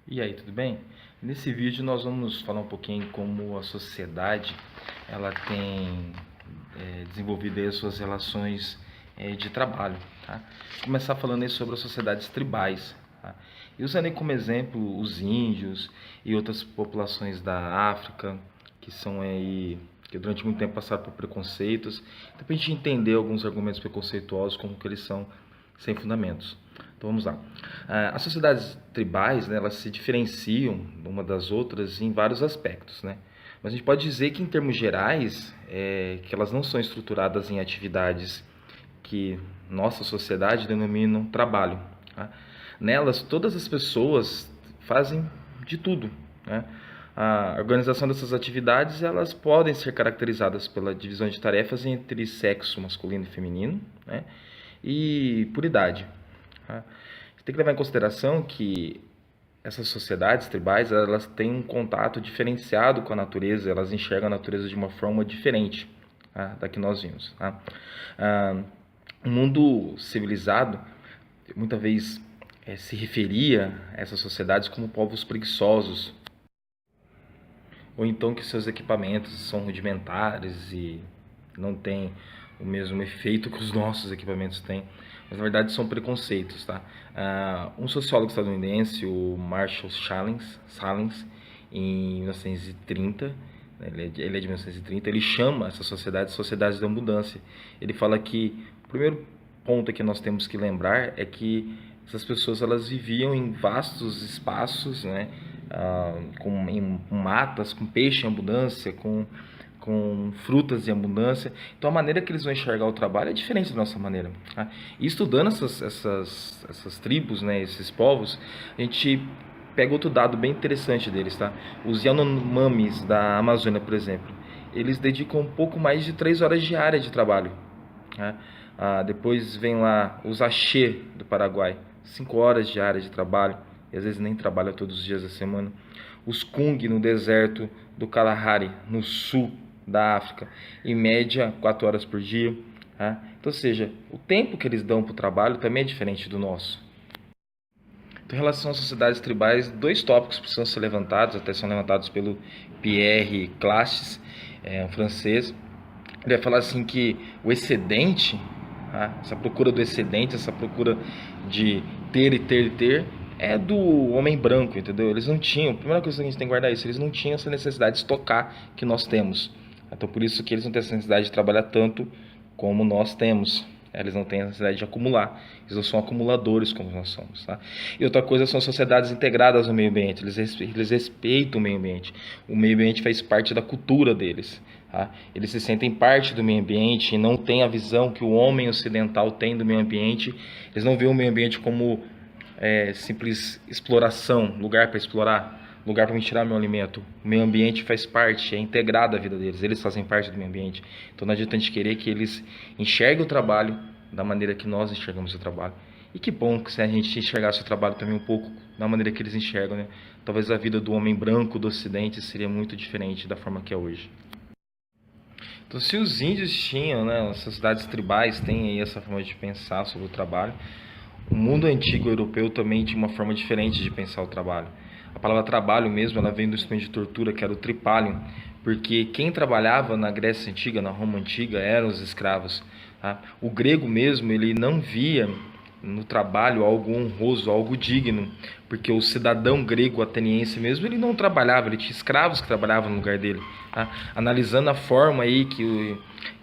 E aí, tudo bem? Nesse vídeo nós vamos falar um pouquinho como a sociedade ela tem desenvolvido aí as suas relações de trabalho, tá? Vou começar falando aí sobre as sociedades tribais, tá? E usando aí como exemplo os índios e outras populações da África que são aí que durante muito tempo passaram por preconceitos, então para a gente entender alguns argumentos preconceituosos como que eles são sem fundamentos. Então vamos lá. As sociedades tribais, né, elas se diferenciam uma das outras em vários aspectos, né? Mas a gente pode dizer que em termos gerais, que elas não são estruturadas em atividades que nossa sociedade denomina trabalho, tá? Nelas, todas as pessoas fazem de tudo, né? A organização dessas atividades elas podem ser caracterizadas pela divisão de tarefas entre sexo masculino e feminino, né? E por idade. Tá? Você tem que levar em consideração que essas sociedades tribais elas têm um contato diferenciado com a natureza, elas enxergam a natureza de uma forma diferente, tá, da que nós vimos. Tá? O mundo civilizado muitas vezes se referia a essas sociedades como povos preguiçosos, ou então que seus equipamentos são rudimentares e não têm o mesmo efeito que os nossos equipamentos têm, mas na verdade são preconceitos, tá? Um sociólogo estadunidense, o Marshall Salins, em 1930, ele é de 1930, ele chama essa sociedade de sociedades da abundância. Ele fala que o primeiro ponto que nós temos que lembrar é que essas pessoas elas viviam em vastos espaços, né? Com matas, com peixe em abundância, com frutas em abundância. Então a maneira que eles vão enxergar o trabalho é diferente da nossa maneira. Tá? E estudando essas tribos, né, esses povos, a gente pega outro dado bem interessante deles. Tá? Os Yanomamis da Amazônia, por exemplo, eles dedicam um pouco mais de 3 horas diárias de trabalho. Tá? Depois vem lá os Axé do Paraguai, 5 horas diárias de trabalho, e às vezes nem trabalha todos os dias da semana. Os Kung no deserto do Kalahari, no sul da África, em média 4 horas por dia. Tá? Então, ou seja, o tempo que eles dão para o trabalho também é diferente do nosso. Então, em relação às sociedades tribais, 2 tópicos precisam ser levantados, até são levantados pelo Pierre Classes, um francês. Ele vai falar assim que o excedente, tá? Essa procura do excedente, essa procura de ter e ter e ter, é do homem branco, entendeu? Eles não tinham, a primeira coisa que a gente tem que guardar é isso, eles não tinham essa necessidade de estocar que nós temos. Então por isso que eles não têm essa necessidade de trabalhar tanto como nós temos. Eles não têm a necessidade de acumular, eles não são acumuladores como nós somos. Tá? E outra coisa são sociedades integradas ao meio ambiente, eles respeitam o meio ambiente faz parte da cultura deles. Tá? Eles se sentem parte do meio ambiente e não têm a visão que o homem ocidental tem do meio ambiente, eles não veem o meio ambiente como simples exploração, lugar para explorar, lugar para me tirar meu alimento. O meio ambiente faz parte, é integrado à vida deles, eles fazem parte do meio ambiente. Então não adianta a gente querer que eles enxerguem o trabalho da maneira que nós enxergamos o trabalho. E que bom que se a gente enxergasse o trabalho também um pouco da maneira que eles enxergam, né? Talvez a vida do homem branco do ocidente seria muito diferente da forma que é hoje. Então se os índios tinham, né, as sociedades tribais têm aí essa forma de pensar sobre o trabalho, o mundo antigo europeu também tinha uma forma diferente de pensar o trabalho. A palavra trabalho mesmo, ela vem do instrumento de tortura, que era o tripalium, porque quem trabalhava na Grécia Antiga, na Roma Antiga, eram os escravos. Tá? O grego mesmo, ele não via no trabalho algo honroso, algo digno, porque o cidadão grego ateniense mesmo, ele não trabalhava, ele tinha escravos que trabalhavam no lugar dele. Tá? Analisando a forma aí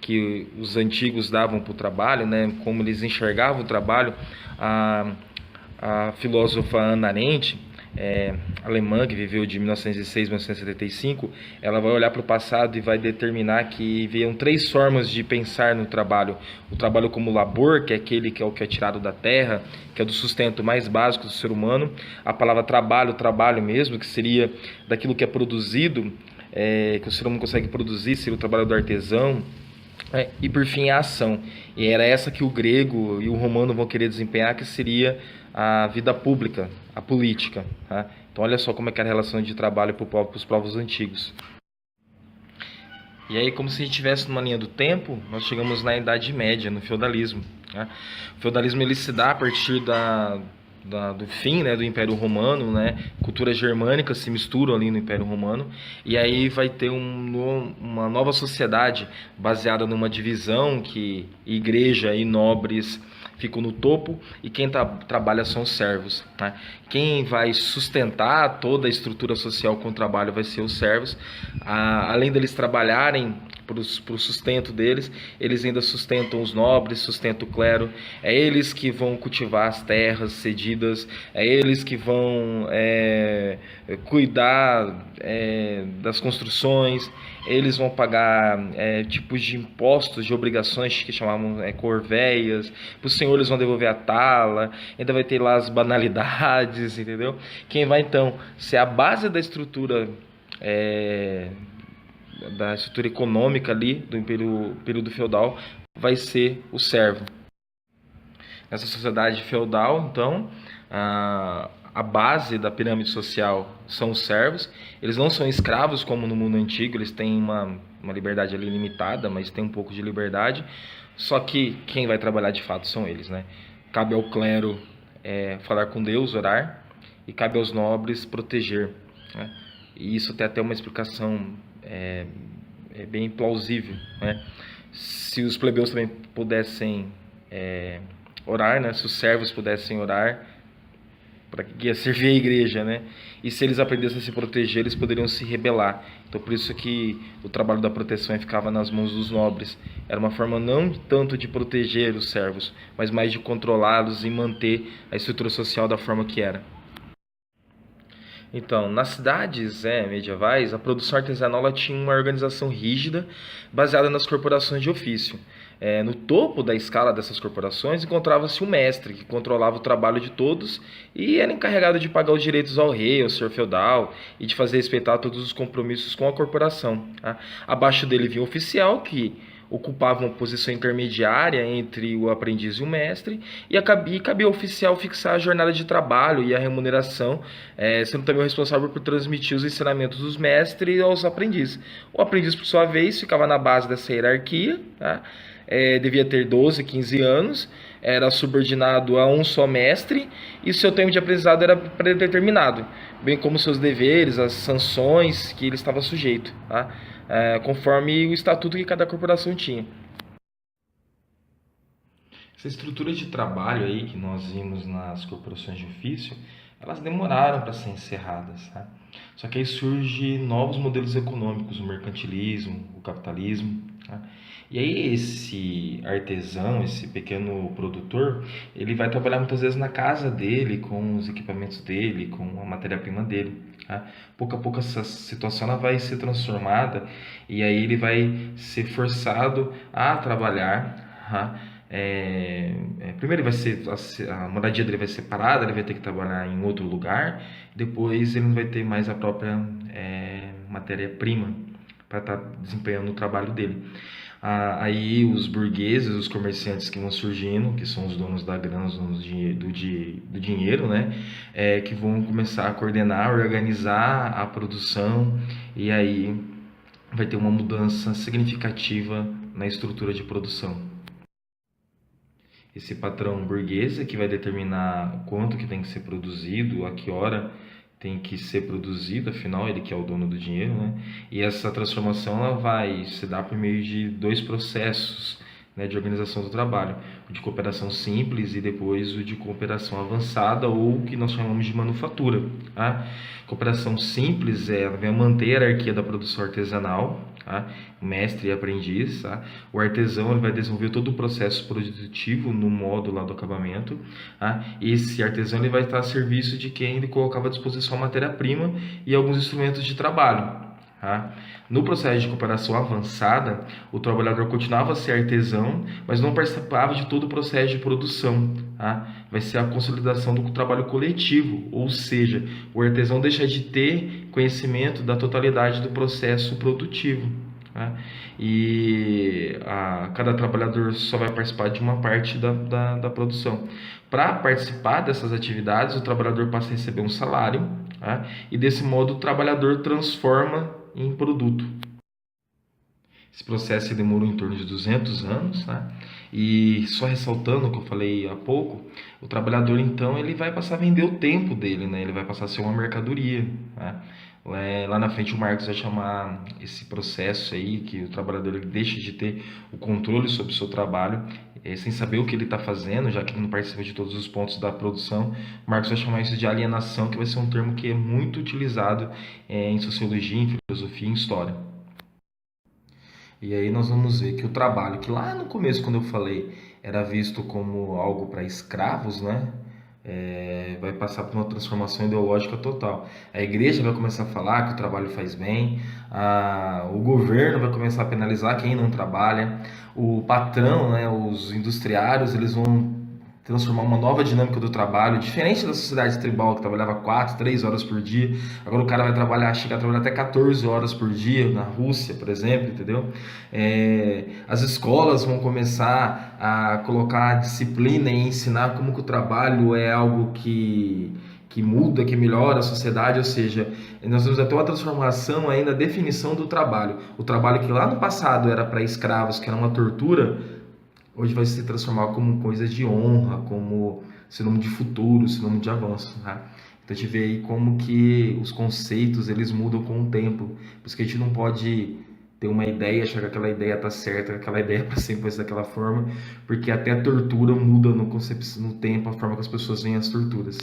que os antigos davam para o trabalho, né, como eles enxergavam o trabalho, a filósofa Hannah Arendt, alemã, que viveu de 1906 a 1975, ela vai olhar para o passado e vai determinar que haviam 3 formas de pensar no trabalho. O trabalho como labor, que é aquele que é o que é tirado da terra, que é do sustento mais básico do ser humano. A palavra trabalho, trabalho mesmo, que seria daquilo que é produzido, que o ser humano consegue produzir, seria o trabalho do artesão. E por fim a ação, e era essa que o grego e o romano vão querer desempenhar, que seria a vida pública, a política. Tá? Então olha só como é que era a relação de trabalho para os povos antigos. E aí, como se a gente estivesse numa linha do tempo, nós chegamos na Idade Média, no feudalismo. Tá? O feudalismo ele se dá a partir do fim, né, do Império Romano, né, culturas germânicas se misturam ali no Império Romano, e aí vai ter uma nova sociedade baseada numa divisão que igreja e nobres ficam no topo e quem trabalha são os servos, né? Quem vai sustentar toda a estrutura social com o trabalho vai ser os servos. Além deles trabalharem para o sustento deles, eles ainda sustentam os nobres, sustentam o clero. É eles que vão cultivar as terras cedidas, é eles que vão cuidar das construções, eles vão pagar tipos de impostos, de obrigações que chamavam corveias. Para o senhor eles vão devolver a tala, ainda vai ter lá as banalidades, entendeu? Quem vai então ser a base da estrutura econômica ali do período feudal vai ser o servo. Nessa sociedade feudal, então, a base da pirâmide social são os servos. Eles não são escravos como no mundo antigo, eles têm uma liberdade ali limitada, mas tem um pouco de liberdade. Só que quem vai trabalhar de fato são eles, né? Cabe ao clero falar com Deus, orar, e cabe aos nobres proteger, né? E isso tem até uma explicação bem plausível, né? Se os plebeus também pudessem orar, né? Se os servos pudessem orar, para que ia servir a igreja, né? E se eles aprendessem a se proteger, eles poderiam se rebelar. Então por isso que o trabalho da proteção ficava nas mãos dos nobres. Era uma forma não tanto de proteger os servos, mas mais de controlá-los e manter a estrutura social da forma que era. Então, nas cidades medievais, a produção artesanal ela tinha uma organização rígida, baseada nas corporações de ofício. No topo da escala dessas corporações encontrava-se o mestre, que controlava o trabalho de todos e era encarregado de pagar os direitos ao rei, ao senhor feudal, e de fazer respeitar todos os compromissos com a corporação, tá? Abaixo dele vinha o oficial, que ocupava uma posição intermediária entre o aprendiz e o mestre, e cabia ao oficial fixar a jornada de trabalho e a remuneração, sendo também o responsável por transmitir os ensinamentos dos mestres aos aprendizes. O aprendiz, por sua vez, ficava na base dessa hierarquia, tá? Devia ter 12, 15 anos, era subordinado a um só mestre e seu tempo de aprendizado era predeterminado, bem como seus deveres, as sanções que ele estava sujeito, tá? Conforme o estatuto que cada corporação tinha. Essa estrutura de trabalho aí que nós vimos nas corporações de ofício, elas demoraram para ser encerradas, tá? Só que aí surgem novos modelos econômicos, o mercantilismo, o capitalismo, tá? E aí esse artesão, esse pequeno produtor, ele vai trabalhar muitas vezes na casa dele, com os equipamentos dele, com a matéria-prima dele, tá? Pouco a pouco essa situação ela vai ser transformada e aí ele vai ser forçado a trabalhar, tá? Primeiro ele vai ser, a moradia dele vai ser parada, ele vai ter que trabalhar em outro lugar, depois ele não vai ter mais a própria matéria-prima para estar desempenhando o trabalho dele. Aí os burgueses, os comerciantes que vão surgindo, que são os donos da grana, os donos do dinheiro, né? Que vão começar a coordenar, organizar a produção, e aí vai ter uma mudança significativa na estrutura de produção. Esse patrão burguês é que vai determinar quanto que tem que ser produzido, a que hora tem que ser produzido, afinal ele que é o dono do dinheiro, né? E essa transformação ela vai se dar por meio de dois processos, né, de organização do trabalho, o de cooperação simples e depois o de cooperação avançada, ou o que nós chamamos de manufatura, tá? Cooperação simples ela vai manter a hierarquia da produção artesanal, tá? Mestre e aprendiz, tá? O artesão ele vai desenvolver todo o processo produtivo no modo lá do acabamento, tá? Esse artesão ele vai estar a serviço de quem ele colocava à disposição a matéria-prima e alguns instrumentos de trabalho, tá? No processo de cooperação avançada, o trabalhador continuava a ser artesão, mas não participava de todo o processo de produção, tá? Vai ser a consolidação do trabalho coletivo, ou seja, o artesão deixa de ter conhecimento da totalidade do processo produtivo, tá? E cada trabalhador só vai participar de uma parte da produção. Para participar dessas atividades, o trabalhador passa a receber um salário, tá? E desse modo o trabalhador transforma em produto. Esse processo demorou em torno de 200 anos, tá? E só ressaltando o que eu falei há pouco, o trabalhador então ele vai passar a vender o tempo dele, né? Ele vai passar a ser uma mercadoria, né? Lá na frente o Marx vai chamar esse processo aí que o trabalhador ele deixa de ter o controle sobre o seu trabalho, sem saber o que ele está fazendo, já que ele não participa de todos os pontos da produção. O Marx vai chamar isso de alienação, que vai ser um termo que é muito utilizado em sociologia, em filosofia e em história. E aí nós vamos ver que o trabalho, que lá no começo, quando eu falei, era visto como algo para escravos, né? Vai passar por uma transformação ideológica total. A igreja vai começar a falar que o trabalho faz bem, o governo vai começar a penalizar quem não trabalha, o patrão, né, os industriários, eles vão transformar uma nova dinâmica do trabalho, diferente da sociedade tribal que trabalhava 4, 3 horas por dia. Agora o cara vai trabalhar, chega a trabalhar até 14 horas por dia, na Rússia, por exemplo, entendeu? As escolas vão começar a colocar disciplina e ensinar como que o trabalho é algo que muda, que melhora a sociedade, ou seja, nós vamos até uma transformação aí na definição do trabalho. O trabalho que lá no passado era para escravos, que era uma tortura, hoje vai se transformar como coisa de honra, como sinônimo de futuro, sinônimo de avanço, tá? Então a gente vê aí como que os conceitos eles mudam com o tempo, por isso que a gente não pode ter uma ideia, achar que aquela ideia está certa, que aquela ideia para sempre vai ser daquela forma, porque até a tortura muda no tempo, a forma que as pessoas veem as torturas.